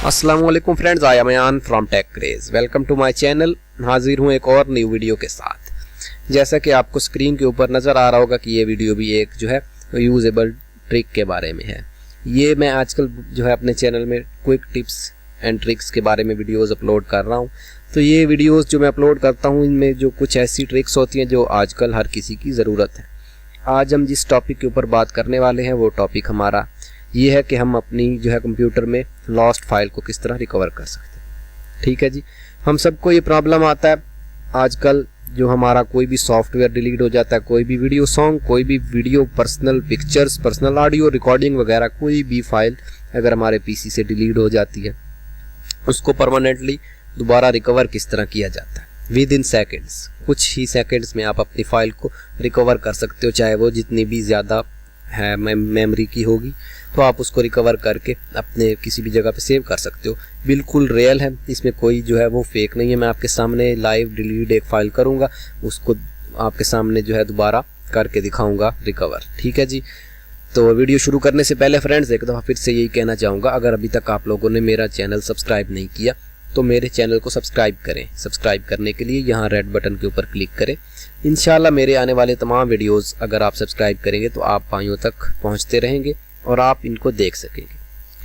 अस्सलाम वालेकुम friends, I am Ayaan from Tech Craze. Welcome to my channel. हाजिर हूँ एक और न्यू वीडियो के साथ। जैसा कि आपको स्क्रीन के ऊपर नज़र आ रहा होगा कि ये वीडियो भी एक जो है यूजेबल ट्रिक के बारे में है। ये मैं आजकल जो है अपने चैनल में क्विक टिप्स एंड ट्रिक्स के बारे में वीडियोज़ अपलोड कर रहा हूँ। तो ये वीडियोज़ जो मैं अपलोड करता हूँ इनमें जो कुछ ऐसी ट्रिक्स होती हैं जो आजकल हर किसी की ज़रूरत है। आज हम जिस टॉपिक के ऊपर बात करने वाले हैं वो टॉपिक हमारा ये है कि हम अपनी जो है कंप्यूटर में लॉस्ट फाइल को किस तरह रिकवर कर सकते हैं। ठीक है जी, हम सबको ये प्रॉब्लम आता है आजकल, जो हमारा कोई भी सॉफ्टवेयर डिलीट हो जाता है, कोई भी वीडियो सॉन्ग, कोई भी video, personal pictures, personal audio recording वगैरह, कोई भी फाइल अगर हमारे पीसी से डिलीट हो जाती है उसको परमानेंटली दोबारा रिकवर किस तरह किया जाता है। विद इन सेकेंड्स, कुछ ही सेकेंड्स में आप अपनी फाइल को रिकवर कर सकते हो, चाहे वो जितनी भी ज़्यादा है मेमोरी की होगी तो आप उसको रिकवर करके अपने किसी भी जगह पे सेव कर सकते हो। बिल्कुल रियल है, इसमें कोई जो है वो फेक नहीं है। मैं आपके सामने लाइव डिलीट एक फाइल करूँगा, उसको आपके सामने जो है दोबारा करके दिखाऊंगा रिकवर। ठीक है जी, तो वीडियो शुरू करने से पहले फ्रेंड्स एक दफ़ा फिर से यही कहना चाहूँगा, अगर अभी तक आप लोगों ने मेरा चैनल सब्सक्राइब नहीं किया तो मेरे चैनल को सब्सक्राइब करें। सब्सक्राइब करने के लिए यहाँ रेड बटन के ऊपर क्लिक करें। इंशाल्लाह मेरे आने वाले तमाम वीडियोस अगर आप सब्सक्राइब करेंगे तो आप भाइयों तक पहुँचते रहेंगे और आप इनको देख सकेंगे।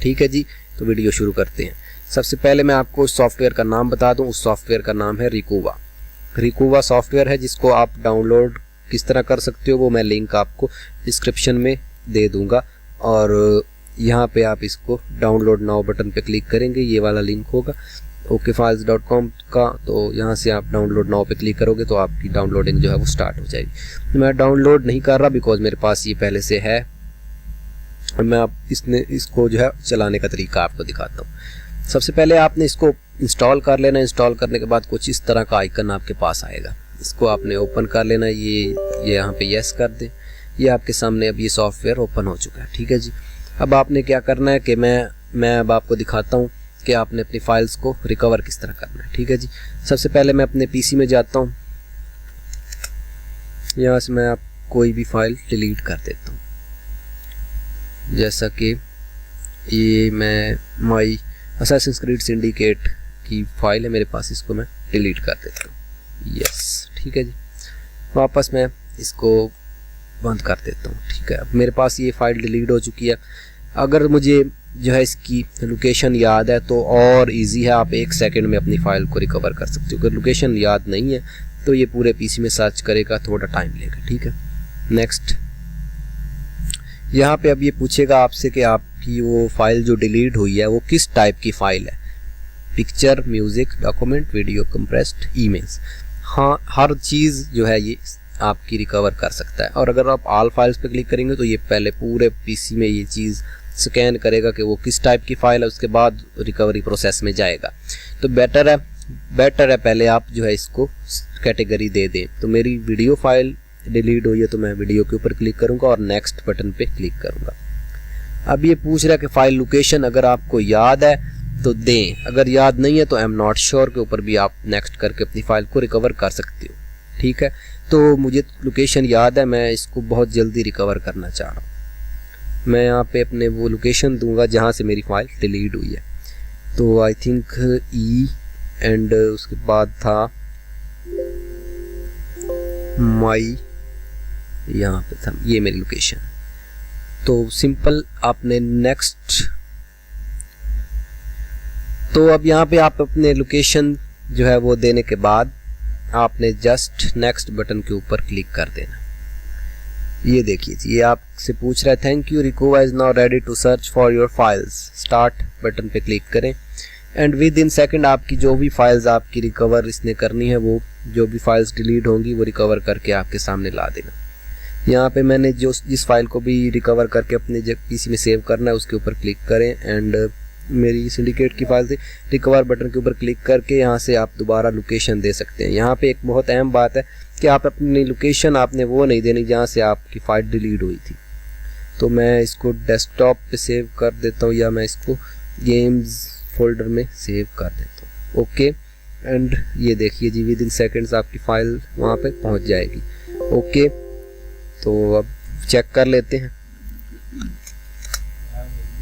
ठीक है जी, तो वीडियो शुरू करते हैं। सबसे पहले मैं आपको सॉफ्टवेयर का नाम बता दूँ। उस सॉफ्टवेयर का नाम है रिकूवा। रिकूवा सॉफ्टवेयर है जिसको आप डाउनलोड किस तरह कर सकते हो वो मैं लिंक आपको डिस्क्रिप्शन में दे दूँगा, और यहाँ पे आप इसको डाउनलोड नाउ बटन पे क्लिक करेंगे, ये वाला लिंक होगा okfiles.com का। तो यहाँ से आप डाउनलोड नाउ पे क्लिक करोगे तो आपकी डाउनलोडिंग जो है वो स्टार्ट हो जाएगी। मैं डाउनलोड नहीं कर रहा बिकॉज मेरे पास ये पहले से है, और मैं आप इसको जो है चलाने का तरीका आपको दिखाता हूँ। सबसे पहले आपने इसको इंस्टॉल कर लेना। इंस्टॉल करने के बाद कुछ इस तरह का आइकन आपके पास आएगा, इसको आपने ओपन कर लेना। ये यहाँ पे यस कर दें। ये आपके सामने अब ये सॉफ्टवेयर ओपन हो चुका है। ठीक है जी, अब आपने क्या करना है कि मैं अब आपको दिखाता हूँ कि आपने अपनी फाइल्स को रिकवर किस तरह करना है। ठीक है जी, सबसे पहले मैं अपने पीसी में जाता हूँ। यहाँ से मैं आप कोई भी फाइल डिलीट कर देता हूँ, जैसा कि ये मैं माई असासिन्स क्रीड सिंडिकेट की फाइल है मेरे पास, इसको मैं डिलीट कर देता हूँ। यस, ठीक है जी, वापस मैं इसको बंद कर देता हूँ। ठीक है, अब मेरे पास ये फाइल डिलीट हो चुकी है। अगर मुझे जो है इसकी लोकेशन याद है तो और इजी है, आप 1 सेकंड में अपनी फाइल को रिकवर कर सकते हो। अगर लोकेशन याद नहीं है तो ये पूरे पीसी में सर्च करेगा, थोड़ा टाइम लेगा। ठीक है, नेक्स्ट। यहाँ पे अब ये पूछेगा आपसे कि आपकी वो फाइल जो डिलीट हुई है वो किस टाइप की फाइल है, picture, music, document, video, compressed, emails. हाँ, हर चीज़ जो है ये आपकी रिकवर कर सकता है। और अगर आप ऑल फाइल्स पे क्लिक करेंगे तो ये पहले पूरे पीसी में ये चीज़ स्कैन करेगा कि वो किस टाइप की फाइल है, उसके बाद रिकवरी प्रोसेस में जाएगा। तो बेटर है पहले आप जो है इसको कैटेगरी दे दें। तो मेरी वीडियो फाइल डिलीट हुई है तो मैं वीडियो के ऊपर क्लिक करूंगा और नेक्स्ट बटन पे क्लिक करूंगा। अब ये पूछ रहा है कि फाइल लोकेशन अगर आपको याद है तो दें, अगर याद नहीं है तो आई एम नॉट श्योर के ऊपर भी आप नेक्स्ट करके अपनी फाइल को रिकवर कर सकते हो। ठीक है, तो मुझे लोकेशन याद है, मैं इसको बहुत जल्दी रिकवर करना चाह रहा हूँ। मैं यहाँ पे अपने वो लोकेशन दूंगा जहाँ से मेरी फाइल डिलीट हुई है। तो आई थिंक ई एंड उसके बाद था माई, यहाँ पे था, ये मेरी लोकेशन। तो सिंपल आपने नेक्स्ट। तो अब यहाँ पे आप अपने लोकेशन जो है वो देने के बाद आपने जस्ट नेक्स्ट बटन के ऊपर क्लिक कर देना। ये देखिए, ये आपसे पूछ रहा है thank you, Recuva is now ready to search for your files. Start button पे क्लिक करें एंड विद इन सेकंड आपकी जो भी फाइल्स आपकी रिकवर इसने करनी है, वो जो भी फाइल्स डिलीट होंगी वो रिकवर करके आपके सामने ला देगा। यहाँ पे मैंने जिस फाइल को भी रिकवर करके अपने पीसी में सेव करना है उसके ऊपर क्लिक करें एंड मेरी सिंडिकेट की फाइल थी, रिकवर बटन के ऊपर क्लिक करके यहाँ से आप दोबारा लोकेशन दे सकते हैं। यहाँ पे एक बहुत अहम बात है कि आप अपनी लोकेशन आपने वो नहीं देनी जहाँ से आपकी फाइल डिलीट हुई थी। तो मैं इसको डेस्कटॉप पे सेव कर देता हूँ या मैं इसको गेम्स फोल्डर में सेव कर देता हूँ। ओके, एंड ये देखिए जी विद इन सेकेंड्स आपकी फाइल वहाँ पे पहुँच जाएगी। ओके, तो अब चेक कर लेते हैं।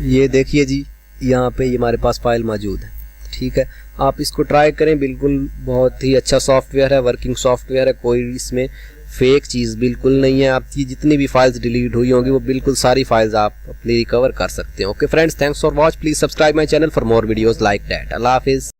ये देखिए जी यहाँ पे ये हमारे पास फाइल मौजूद है। ठीक है, आप इसको ट्राई करें, बिल्कुल बहुत ही अच्छा सॉफ्टवेयर है, वर्किंग सॉफ्टवेयर है, कोई इसमें फेक चीज़ बिल्कुल नहीं है। आपकी जितनी भी फाइल्स डिलीट हुई होंगी वो बिल्कुल सारी फाइल्स आप अपनी रिकवर कर सकते हैं। Okay friends, thanks for watch, please subscribe my channel for more videos like that. अल्लाह हाफिज़।